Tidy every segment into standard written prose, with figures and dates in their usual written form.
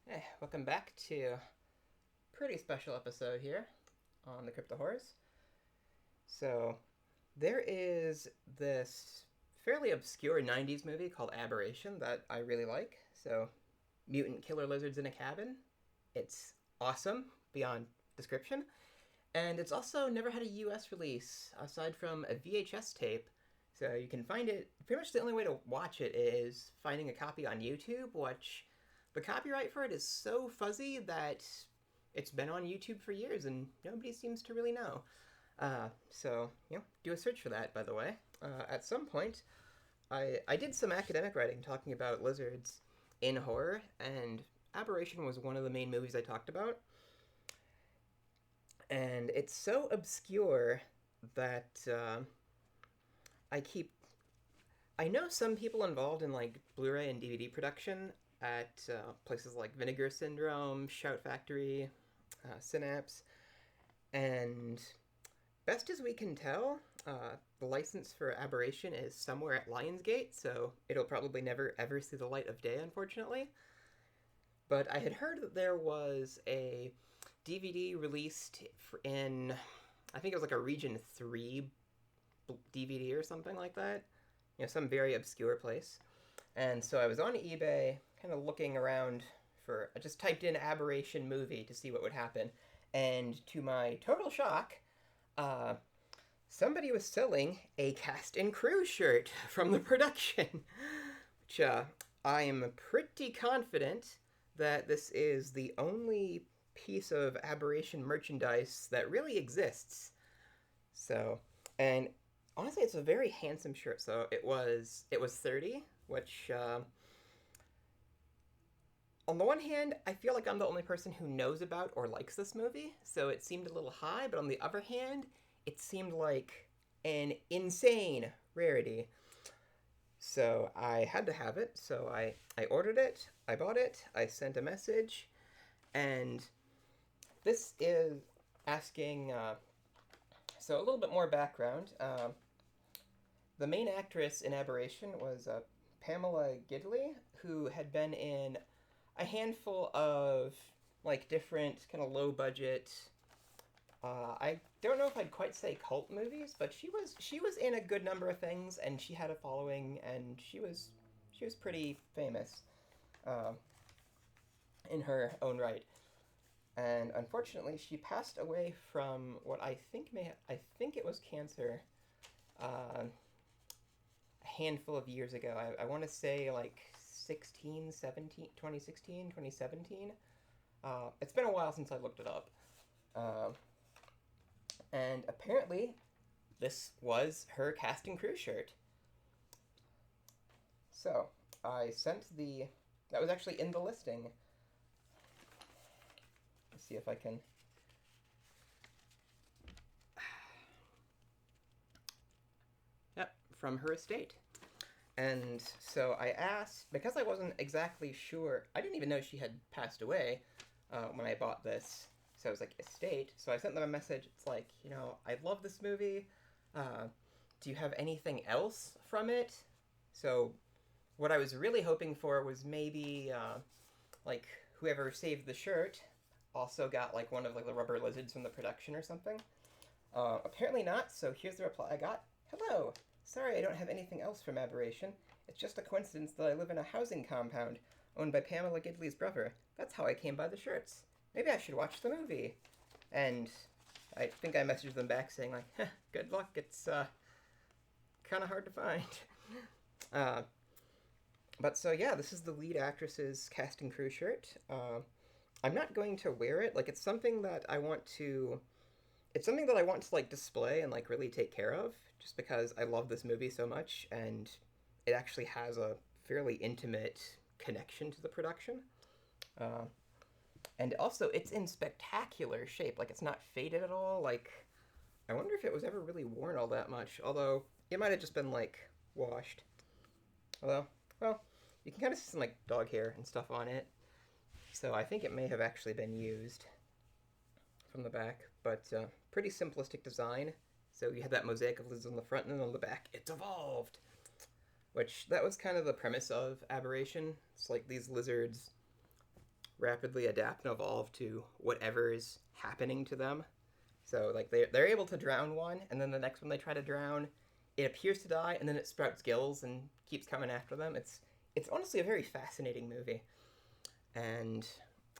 Hey, welcome back to a pretty special episode here on the Crypto Horrors. So, there is this fairly obscure 90s movie called Aberration that I really like. So, mutant killer lizards in a cabin. It's awesome beyond description. And it's also never had a US release aside from a VHS tape. So, you can find it. Pretty much the only way to watch it is finding a copy on YouTube, which the copyright for it is so fuzzy that it's been on YouTube for years and nobody seems to really know. Do a search for that, by the way. At some point, I did some academic writing talking about lizards in horror, and Aberration was one of the main movies I talked about. And it's so obscure that I keep. I know some people involved in like Blu-ray and DVD production at places like Vinegar Syndrome, Shout Factory, Synapse, and best as we can tell, the license for Aberration is somewhere at Lionsgate, so it'll probably never ever see the light of day, unfortunately. But I had heard that there was a DVD released in, I think it was like a Region 3 DVD or something like that. Some very obscure place. And so I was on eBay, kind of looking around for. I just typed in Aberration movie to see what would happen. And to my total shock, uh, somebody was selling a cast and crew shirt from the production, which I am pretty confident that this is the only piece of Aberration merchandise that really exists. So, and honestly, it's a very handsome shirt. So it was 30, which on the one hand, I feel like I'm the only person who knows about or likes this movie, so it seemed a little high, but on the other hand, it seemed like an insane rarity. So I had to have it, so I ordered it, I bought it, I sent a message, and this is asking. So a little bit more background. The main actress in Aberration was Pamela Gidley, who had been in a handful of like different kind of low budget. I don't know if I'd quite say cult movies, but she was in a good number of things, and she had a following, and she was pretty famous uh, in her own right. And unfortunately, she passed away from what I think it was cancer. Uh, a handful of years ago. I want to say like 16, 17, 2016, 2017. It's been a while since I looked it up. Uh, and apparently, this was her cast and crew shirt. So, I sent the. That was actually in the listing. Let's see if I can. Yep, from her estate. And so I asked, because I wasn't exactly sure, I didn't even know she had passed away when I bought this. So I was like, estate. So I sent them a message. It's like, I love this movie. Uh, do you have anything else from it? So what I was really hoping for was maybe like whoever saved the shirt also got like one of like the rubber lizards from the production or something. Apparently not. So here's the reply I got. Hello. Sorry I don't have anything else from Aberration. It's just a coincidence that I live in a housing compound owned by Pamela Gidley's brother. That's how I came by the shirts. Maybe I should watch the movie. And I think I messaged them back saying like, good luck. It's kind of hard to find. Uh, but so yeah, this is the lead actress's cast and crew shirt. I'm not going to wear it. Like it's something that I want to. It's something that I want to like display and like really take care of, just because I love this movie so much, and it actually has a fairly intimate connection to the production. Uh, and also, it's in spectacular shape. Like it's not faded at all. Like I wonder if it was ever really worn all that much. Although it might have just been like washed. Although, well, you can kind of see some like dog hair and stuff on it. So I think it may have actually been used from the back, but pretty simplistic design. So you had that mosaic of lizards on the front, and then on the back, it's evolved. Which that was kind of the premise of Aberration. It's like these lizards rapidly adapt and evolve to whatever is happening to them. So like they're able to drown one, and then the next one they try to drown, it appears to die, and then it sprouts gills and keeps coming after them. It's honestly a very fascinating movie, and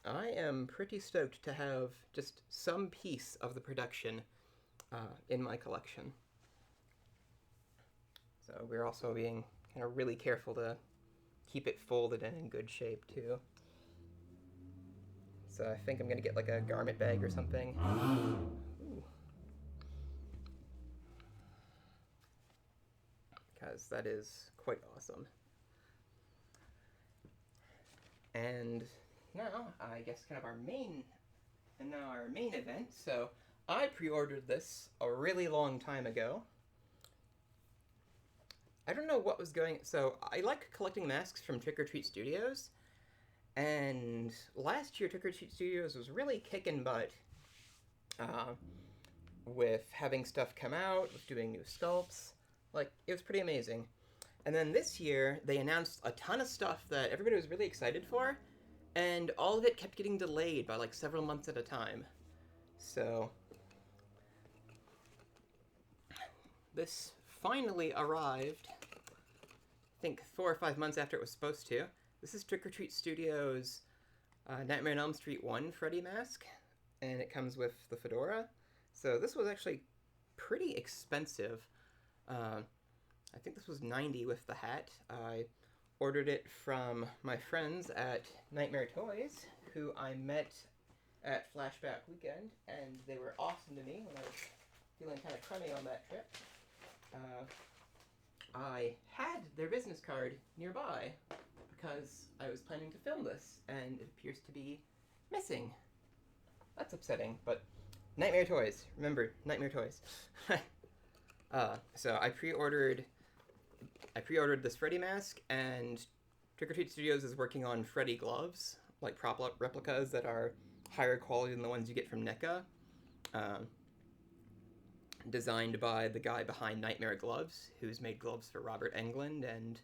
I am pretty stoked to have just some piece of the production in my collection. So we're also being kind of really careful to keep it folded and in good shape too. So I think I'm gonna get like a garment bag or something. Ooh. Because that is quite awesome. And now, I guess kind of our main event. So I pre-ordered this a really long time ago. I don't know what was going... So I like collecting masks from Trick or Treat Studios. And last year, Trick or Treat Studios was really kicking butt with having stuff come out, with doing new sculpts. Like, it was pretty amazing. And then this year, they announced a ton of stuff that everybody was really excited for, and all of it kept getting delayed by like several months at a time. So this finally arrived, I think 4 or 5 months after it was supposed to. This is Trick or Treat Studios' Nightmare on Elm Street 1 Freddy mask, and it comes with the fedora. So this was actually pretty expensive. I think this was $90 with the hat. I ordered it from my friends at Nightmare Toys, who I met at Flashback Weekend, and they were awesome to me when I was feeling kind of crummy on that trip. I had their business card nearby because I was planning to film this, and it appears to be missing. That's upsetting, but Nightmare Toys. Remember, Nightmare Toys. So I pre-ordered this Freddy mask, and Trick or Treat Studios is working on Freddy gloves, like prop replicas that are higher quality than the ones you get from NECA. Designed by the guy behind Nightmare Gloves, who's made gloves for Robert Englund, and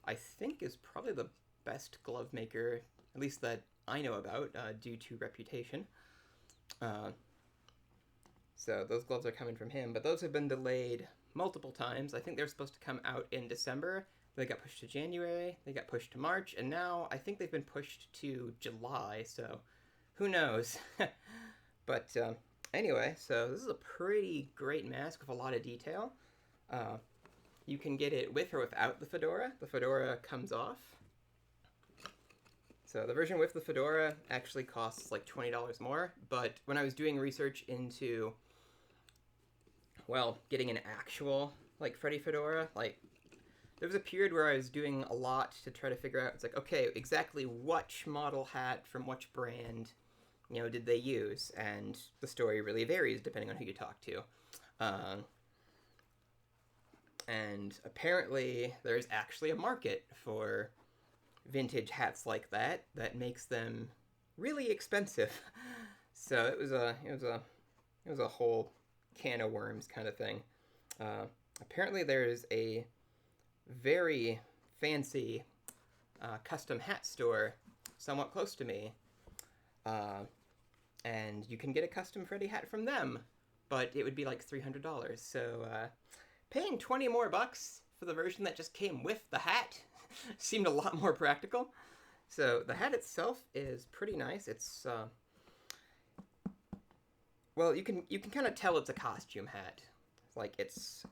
I think is probably the best glove maker, at least that I know about, due to reputation. So those gloves are coming from him, but those have been delayed multiple times. I think they're supposed to come out in December. They got pushed to January, they got pushed to March, and now I think they've been pushed to July, so who knows? But anyway, so this is a pretty great mask with a lot of detail. You can get it with or without the fedora. The fedora comes off. So the version with the fedora actually costs like $20 more, but when I was doing research into, well, getting an actual, like, Freddy fedora, like, there was a period where I was doing a lot to try to figure out, it's like, okay, exactly which model hat from which brand, you know, did they use? And the story really varies depending on who you talk to. And apparently there's actually a market for vintage hats like that makes them really expensive. So it was a whole can of worms kind of thing. Apparently there's a very fancy custom hat store somewhat close to me, and you can get a custom Freddy hat from them, but it would be like $300. So paying $20 more for the version that just came with the hat seemed a lot more practical. So the hat itself is pretty nice. It's well, you can kind of tell it's a costume hat. Like, it's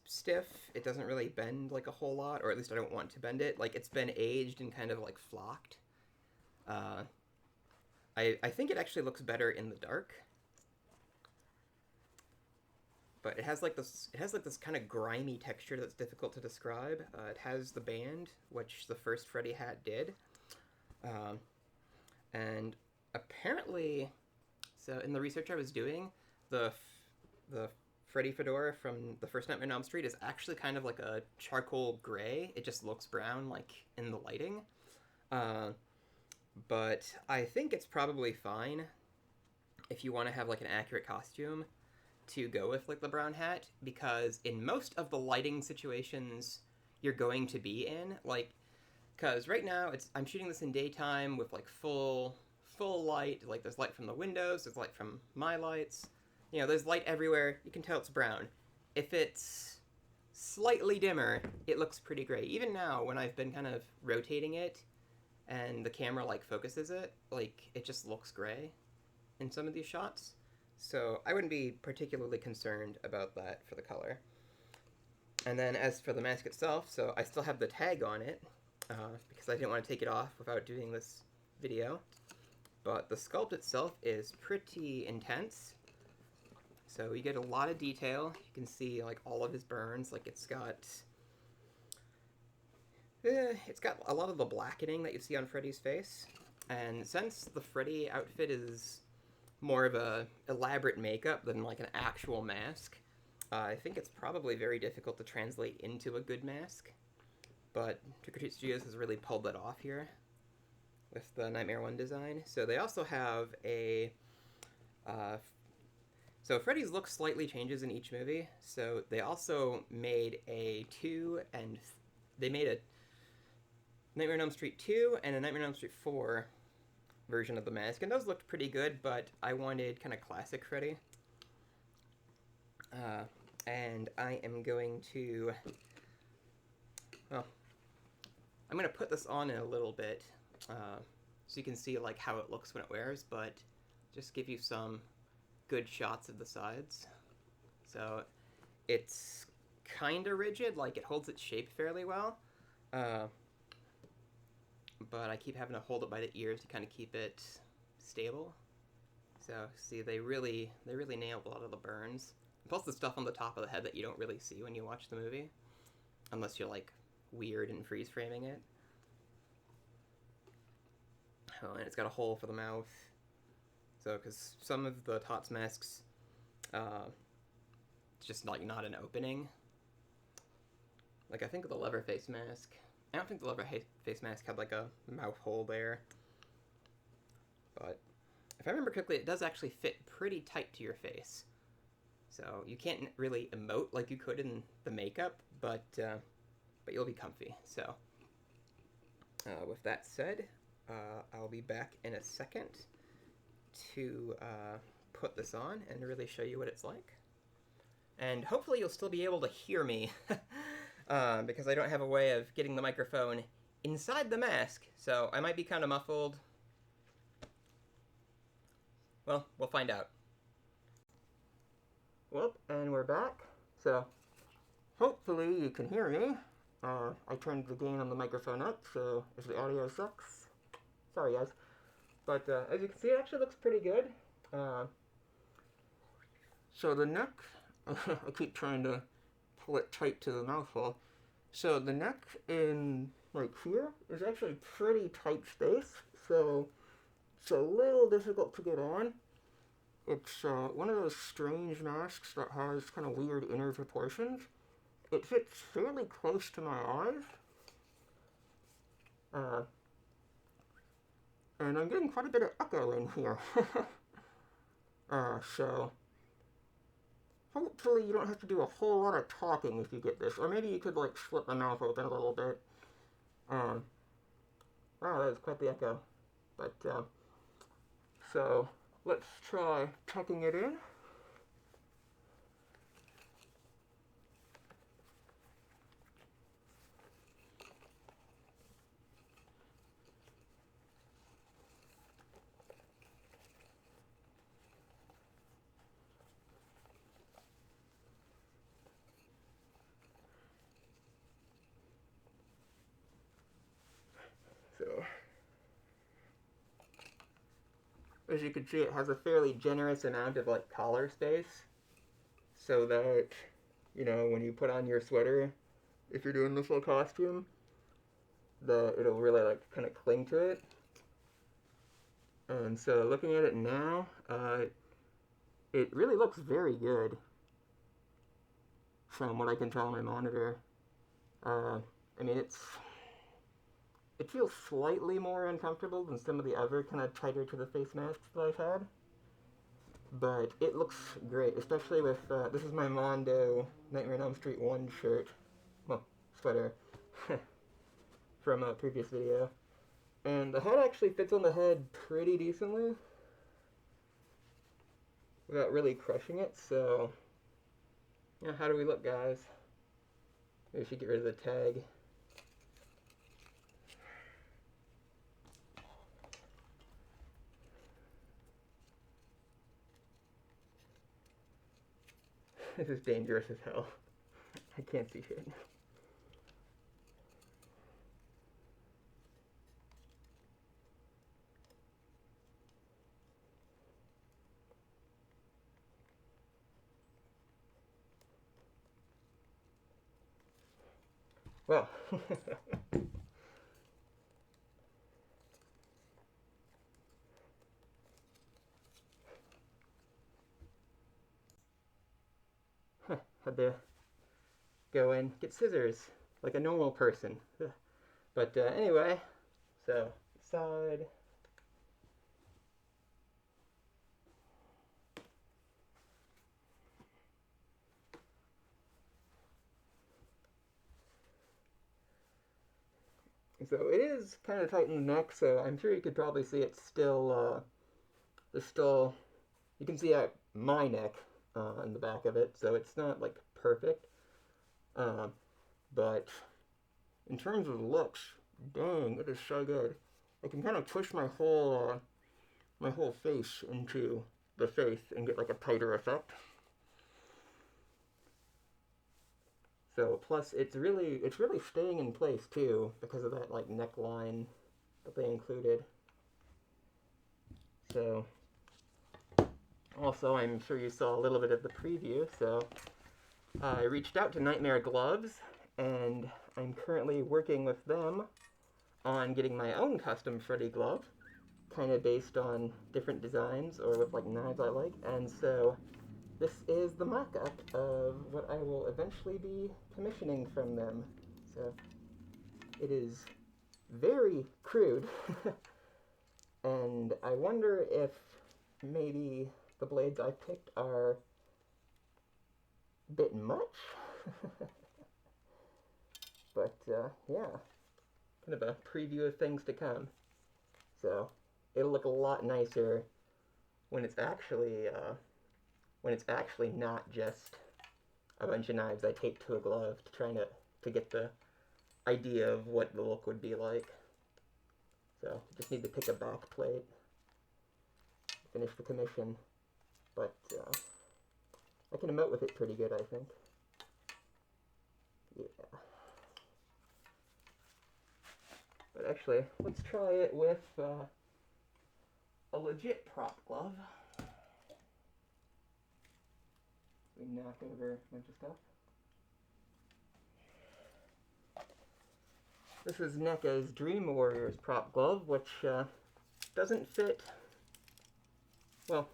stiff. It doesn't really bend like a whole lot, or at least I don't want to bend it. Like, it's been aged and kind of like flocked. I think it actually looks better in the dark. But it has like this kind of grimy texture that's difficult to describe. It has the band, which the first Freddy hat did. And apparently, so in the research I was doing, the Freddy fedora from the first Nightmare on Elm Street is actually kind of like a charcoal gray. It just looks brown, like, in the lighting. But I think it's probably fine if you want to have, like, an accurate costume to go with, like, the brown hat, because in most of the lighting situations you're going to be in, like, Because right now I'm shooting this in daytime with like full light. Like there's light from the windows, there's light from my lights. You know, there's light everywhere. You can tell it's brown. If it's slightly dimmer, it looks pretty gray. Even now, when I've been kind of rotating it and the camera like focuses it, like it just looks gray in some of these shots. So I wouldn't be particularly concerned about that for the color. And then as for the mask itself, so I still have the tag on it because I didn't want to take it off without doing this video. But the sculpt itself is pretty intense. So you get a lot of detail. You can see like all of his burns. Like it's got a lot of the blackening that you see on Freddy's face. And since the Freddy outfit is more of a elaborate makeup than like an actual mask, I think it's probably very difficult to translate into a good mask. But Trick or Treat Studios has really pulled that off here with the Nightmare 1 design. So they also have a... so Freddy's look slightly changes in each movie. So they also made they made a Nightmare on Elm Street 2 and a Nightmare on Elm Street 4 version of the mask. And those looked pretty good, but I wanted kind of classic Freddy. And I am going to... Well, I'm going to put this on in a little bit so you can see like how it looks when it wears, but just give you some good shots of the sides. So it's kind of rigid, like it holds its shape fairly well, but I keep having to hold it by the ears to kind of keep it stable. So see, they really nailed a lot of the burns. Plus the stuff on the top of the head that you don't really see when you watch the movie, unless you're like weird and freeze framing it. Oh, and it's got a hole for the mouth. So, because some of the TOTS masks, it's just like not an opening. Like I think the Leatherface mask, I don't think the Leatherface mask had like a mouth hole there. But if I remember correctly, it does actually fit pretty tight to your face. So you can't really emote like you could in the makeup, but you'll be comfy. So with that said, I'll be back in a second to put this on and really show you what it's like. And hopefully you'll still be able to hear me because I don't have a way of getting the microphone inside the mask, so I might be kind of muffled. Well, we'll find out. Whoop, and we're back. So hopefully you can hear me. I turned the gain on the microphone up, so if the audio sucks, sorry guys. But as you can see, it actually looks pretty good. So the neck, I keep trying to pull it tight to the mouth hole. So the neck in like here is actually pretty tight space, so it's a little difficult to get on. It's one of those strange masks that has kind of weird inner proportions. It fits fairly close to my eyes. And I'm getting quite a bit of echo in here. So hopefully you don't have to do a whole lot of talking if you get this. Or maybe you could like split the mouth open a little bit. Wow, that was quite the echo. But, so let's try tucking it in. So, as you can see, it has a fairly generous amount of like collar space, so that, you know, when you put on your sweater, if you're doing the full costume, it'll really like kind of cling to it. And so looking at it now, it really looks very good from what I can tell on my monitor. I mean, it feels slightly more uncomfortable than some of the other kind of tighter to the face masks that I've had. But it looks great, especially with, this is my Mondo Nightmare on Elm Street 1 shirt. Well, sweater. from a previous video. And the head actually fits on the head pretty decently without really crushing it, so yeah, how do we look, guys? Maybe we should get rid of the tag. This is dangerous as hell. I can't see shit. Well, had to go and get scissors like a normal person. But anyway, so side. So it is kind of tight in the neck, so I'm sure you could probably see it's still, there's still, you can see my neck in the back of it, so it's not like perfect. But in terms of looks, dang, it is so good. I can kind of push my whole face into the face and get like a tighter effect. So plus it's really staying in place too because of that like neckline that they included. So also I'm sure you saw a little bit of the preview, so I reached out to Nightmare Gloves and I'm currently working with them on getting my own custom Freddy Glove, kind of based on different designs or with like knives I like, and so this is the mock-up of what I will eventually be commissioning from them. So it is very crude, and I wonder if maybe the blades I picked are a bit much. But yeah, kind of a preview of things to come. So it'll look a lot nicer when it's actually not just a bunch of knives I taped to a glove to try to get the idea of what the look would be like. So just need to pick a back plate, finish the commission, but I can emote with it pretty good, I think. Yeah. But actually, let's try it with a legit prop glove. We knock over a bunch of stuff. This is NECA's Dream Warriors prop glove, which doesn't fit, well,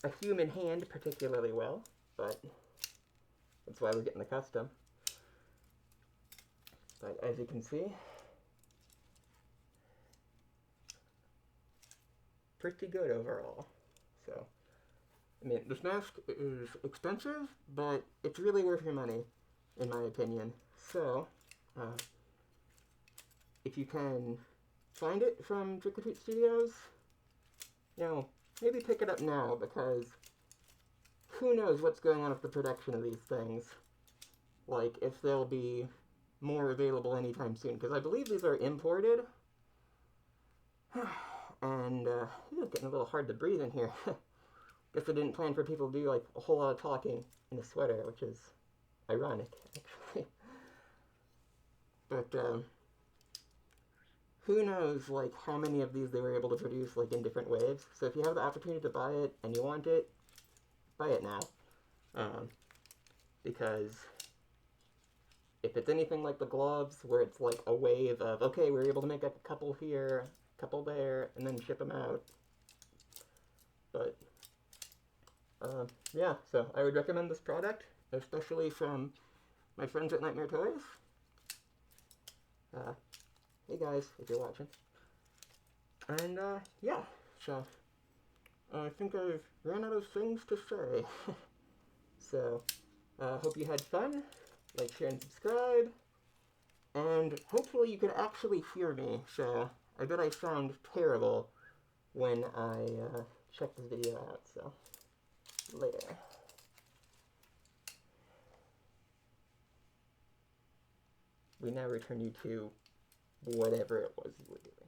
a human hand particularly well, but that's why we're getting the custom. But as you can see, pretty good overall. So, I mean, this mask is expensive, but it's really worth your money, in my opinion. So, if you can find it from Trick or Treat Studios, you know, maybe pick it up now, because who knows what's going on with the production of these things. Like, if they'll be more available anytime soon, because I believe these are imported. And, it's getting a little hard to breathe in here. Guess I didn't plan for people to do, like, a whole lot of talking in a sweater, which is ironic, actually. But, who knows, like, how many of these they were able to produce, like, in different waves. So if you have the opportunity to buy it, and you want it, buy it now. Because if it's anything like the gloves, where it's, like, a wave of, okay, we were able to make a couple here, a couple there, and then ship them out. But, yeah, so I would recommend this product, especially from my friends at Nightmare Toys. Hey guys, if you're watching. And, yeah, so, I think I've run out of things to say. So, hope you had fun. Like, share, and subscribe. And hopefully you can actually hear me, so I bet I sound terrible when I check this video out, so later. We now return you to whatever it was you were doing.